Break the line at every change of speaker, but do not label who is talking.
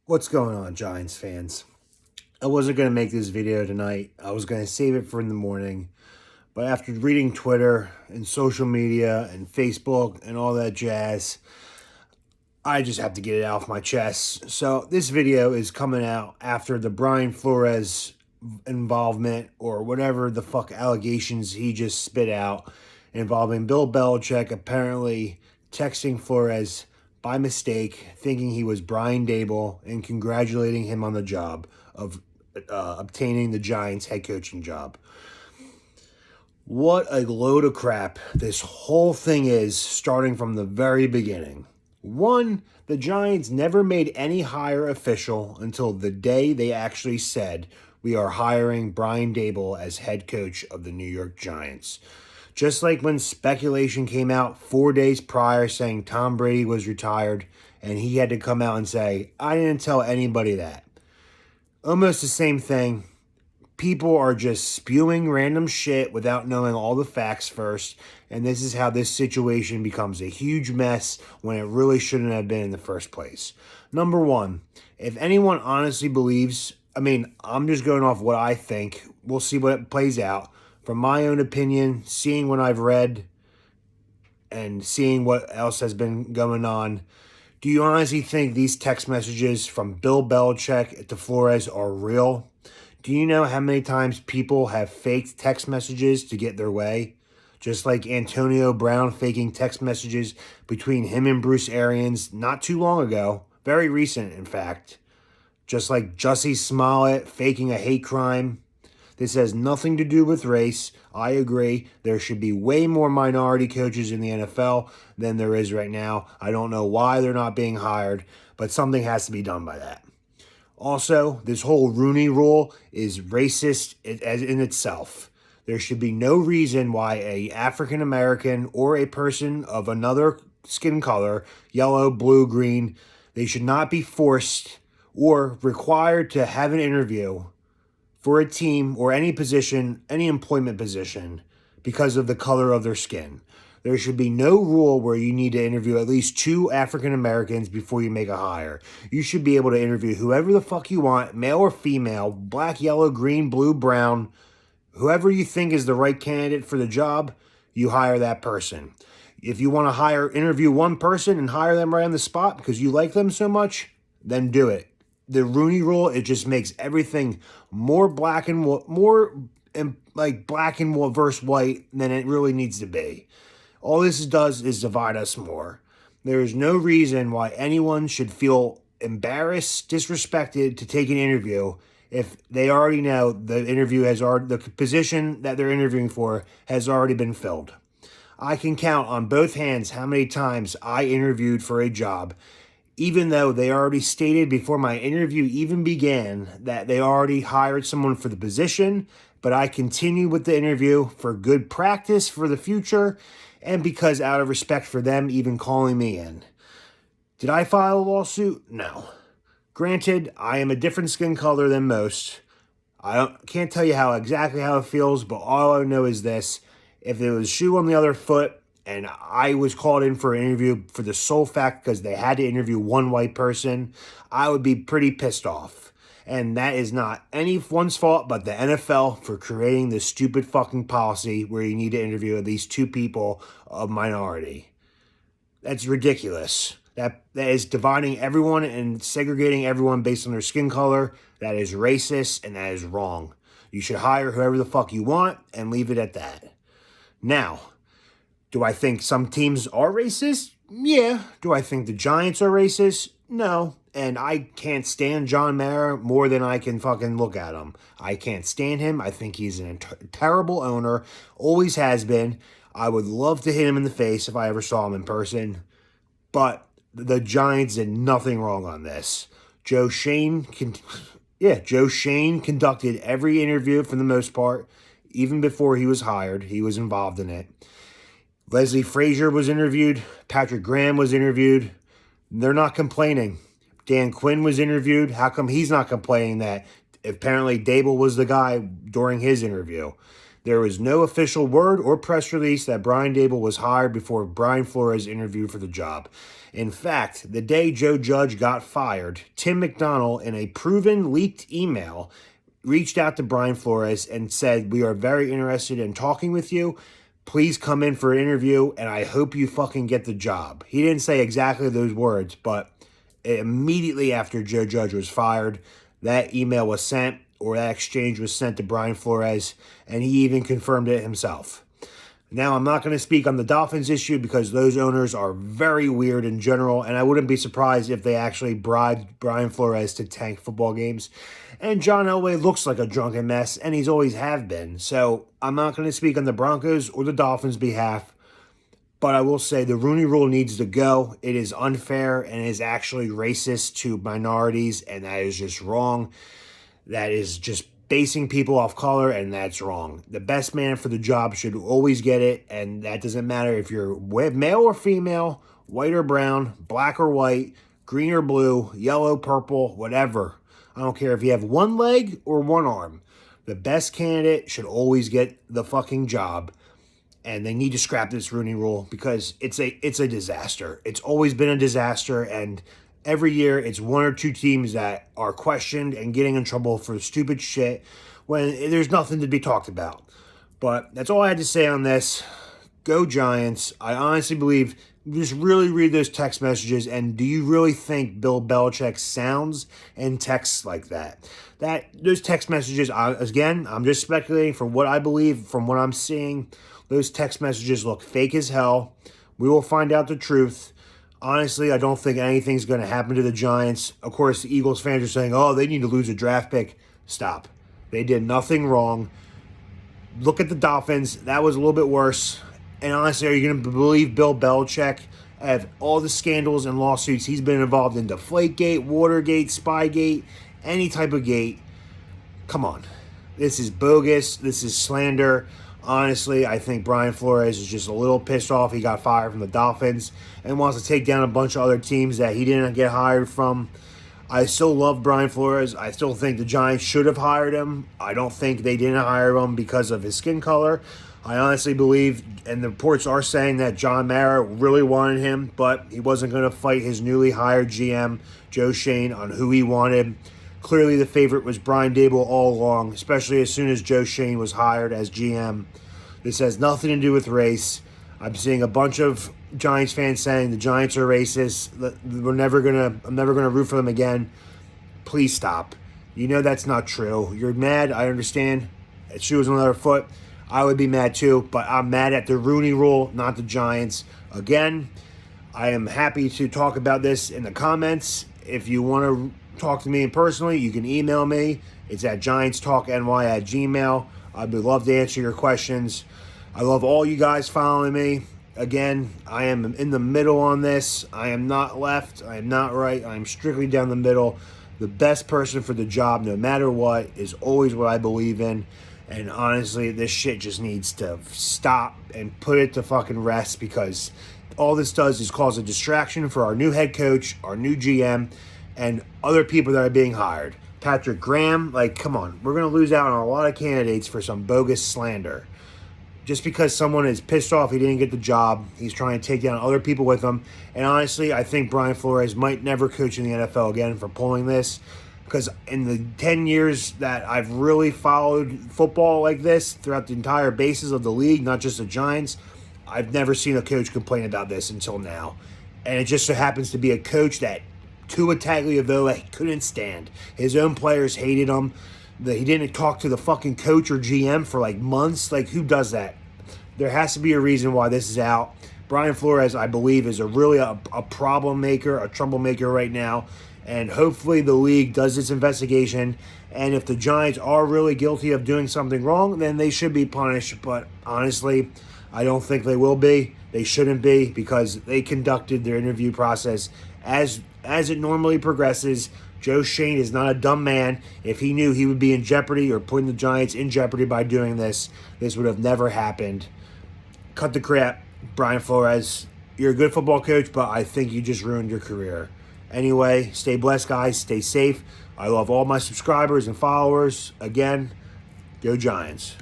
What's going on, Giants fans? I wasn't going to make this video tonight. I was going to save it for in the morning. But after reading Twitter and social media and Facebook and all that jazz, I just have to get it off my chest. So this video is coming out after the Brian Flores involvement or whatever the fuck allegations he just spit out involving Bill Belichick apparently texting Flores by mistake, thinking he was Brian Dable and congratulating him on the job of obtaining the Giants head coaching job. What a load of crap this whole thing is, starting from the very beginning. One, the Giants never made any hire official until the day they actually said, we are hiring Brian Dable as head coach of the New York Giants. Just like when speculation came out 4 days prior saying Tom Brady was retired, and he had to come out and say, I didn't tell anybody that. Almost the same thing. People are just spewing random shit without knowing all the facts first, and this is how this situation becomes a huge mess when it really shouldn't have been in the first place. Number one, if anyone honestly believes, I'm just going off what I think. We'll see what plays out. From my own opinion, seeing what I've read and seeing what else has been going on, do you honestly think these text messages from Bill Belichick to Flores are real? Do you know how many times people have faked text messages to get their way? Just like Antonio Brown faking text messages between him and Bruce Arians not too long ago. Very recent, in fact. Just like Jussie Smollett faking a hate crime. This has nothing to do with race. I agree. There should be way more minority coaches in the NFL than there is right now. I don't know why they're not being hired, but something has to be done by that. Also, this whole Rooney Rule is racist in itself. There should be no reason why a African American or a person of another skin color, yellow, blue, green, they should not be forced or required to have an interview for a team or any position, any employment position, because of the color of their skin. There should be no rule where you need to interview at least 2 African Americans before you make a hire. You should be able to interview whoever the fuck you want, male or female, black, yellow, green, blue, brown. Whoever you think is the right candidate for the job, you hire that person. If you want to interview one person and hire them right on the spot because you like them so much, then do it. The Rooney Rule, it just makes everything more black and versus white than it really needs to be. All this does is divide us more. There is no reason why anyone should feel embarrassed, disrespected to take an interview if they already know the position that they're interviewing for has already been filled. I can count on both hands how many times I interviewed for a job, even though they already stated before my interview even began that they already hired someone for the position, but I continued with the interview for good practice for the future and because out of respect for them even calling me in. Did I file a lawsuit? No. Granted, I am a different skin color than most. Can't tell you exactly how it feels, but all I know is this. If there was a shoe on the other foot, and I was called in for an interview for the sole fact because they had to interview one white person, I would be pretty pissed off. And that is not anyone's fault but the NFL for creating this stupid fucking policy where you need to interview at least 2 people of minority. That's ridiculous. That is dividing everyone and segregating everyone based on their skin color. That is racist and that is wrong. You should hire whoever the fuck you want and leave it at that. Now, do I think some teams are racist? Yeah. Do I think the Giants are racist? No. And I can't stand John Mara more than I can fucking look at him. I can't stand him. I think he's a terrible owner. Always has been. I would love to hit him in the face if I ever saw him in person. But the Giants did nothing wrong on this. Joe Shane conducted every interview for the most part. Even before he was hired, he was involved in it. Leslie Frazier was interviewed. Patrick Graham was interviewed. They're not complaining. Dan Quinn was interviewed. How come he's not complaining that apparently Dable was the guy during his interview? There was no official word or press release that Brian Dable was hired before Brian Flores interviewed for the job. In fact, the day Joe Judge got fired, Tim McDonald, in a proven leaked email, reached out to Brian Flores and said, "We are very interested in talking with you. Please come in for an interview, and I hope you fucking get the job." He didn't say exactly those words, but immediately after Joe Judge was fired, that email was sent, or that exchange was sent to Brian Flores, and he even confirmed it himself. Now, I'm not going to speak on the Dolphins issue because those owners are very weird in general, and I wouldn't be surprised if they actually bribed Brian Flores to tank football games. And John Elway looks like a drunken mess, and he's always have been. So I'm not going to speak on the Broncos or the Dolphins' behalf, but I will say the Rooney Rule needs to go. It is unfair and is actually racist to minorities, and that is just wrong. That is just basing people off color, and that's wrong. The best man for the job should always get it, and that doesn't matter if you're male or female, white or brown, black or white, green or blue, yellow, purple, whatever. I don't care if you have one leg or one arm. The best candidate should always get the fucking job, and they need to scrap this Rooney Rule because it's a disaster. It's always been a disaster, and every year, it's one or two teams that are questioned and getting in trouble for stupid shit when there's nothing to be talked about. But that's all I had to say on this. Go Giants. I honestly believe, just really read those text messages, and do you really think Bill Belichick sounds and texts like that? Those text messages, again, I'm just speculating from what I believe, from what I'm seeing. Those text messages look fake as hell. We will find out the truth. Honestly, I don't think anything's going to happen to the Giants. Of course, the Eagles fans are saying, "Oh, they need to lose a draft pick." Stop. They did nothing wrong. Look at the Dolphins. That was a little bit worse. And honestly, are you going to believe Bill Belichick of all the scandals and lawsuits he's been involved in? Deflategate, Watergate, Spygate, any type of gate. Come on. This is bogus. This is slander. Honestly, I think Brian Flores is just a little pissed off he got fired from the Dolphins and wants to take down a bunch of other teams that he didn't get hired from. I still love Brian Flores. I still think the Giants should have hired him. I don't think they didn't hire him because of his skin color. I honestly believe, and the reports are saying that John Mara really wanted him, but he wasn't going to fight his newly hired GM, Joe Schoen, on who he wanted. Clearly the favorite was Brian Daboll all along, especially as soon as Joe Schoen was hired as GM. This has nothing to do with race. I'm seeing a bunch of Giants fans saying the Giants are racist. I'm never gonna root for them again. Please stop. You know that's not true. You're mad, I understand. If she was on another foot, I would be mad too, but I'm mad at the Rooney Rule, not the Giants. Again, I am happy to talk about this in the comments. If you want to talk to me personally, you can email me. It's at giantstalkny@gmail.com. I would love to answer your questions. I love all you guys following me. Again, I am in the middle on this. I am not left. I am not right. I am strictly down the middle. The best person for the job, no matter what, is always what I believe in. And honestly, this shit just needs to stop and put it to fucking rest, because all this does is cause a distraction for our new head coach, our new GM, and other people that are being hired. Patrick Graham, come on. We're going to lose out on a lot of candidates for some bogus slander. Just because someone is pissed off he didn't get the job, he's trying to take down other people with him. And honestly, I think Brian Flores might never coach in the NFL again for pulling this, because in the 10 years that I've really followed football like this, throughout the entire bases of the league, not just the Giants, I've never seen a coach complain about this until now. And it just so happens to be a coach that Tua Tagovailoa couldn't stand. His own players hated him. He didn't talk to the fucking coach or GM for months. Who does that? There has to be a reason why this is out. Brian Flores, I believe, is really a problem maker, a troublemaker right now. And hopefully the league does its investigation. And if the Giants are really guilty of doing something wrong, then they should be punished. But honestly, I don't think they will be. They shouldn't be, because they conducted their interview process as it normally progresses. Joe Schoen is not a dumb man. If he knew he would be in jeopardy or putting the Giants in jeopardy by doing this, this would have never happened. Cut the crap, Brian Flores. You're a good football coach, but I think you just ruined your career. Anyway, stay blessed, guys. Stay safe. I love all my subscribers and followers. Again, go Giants.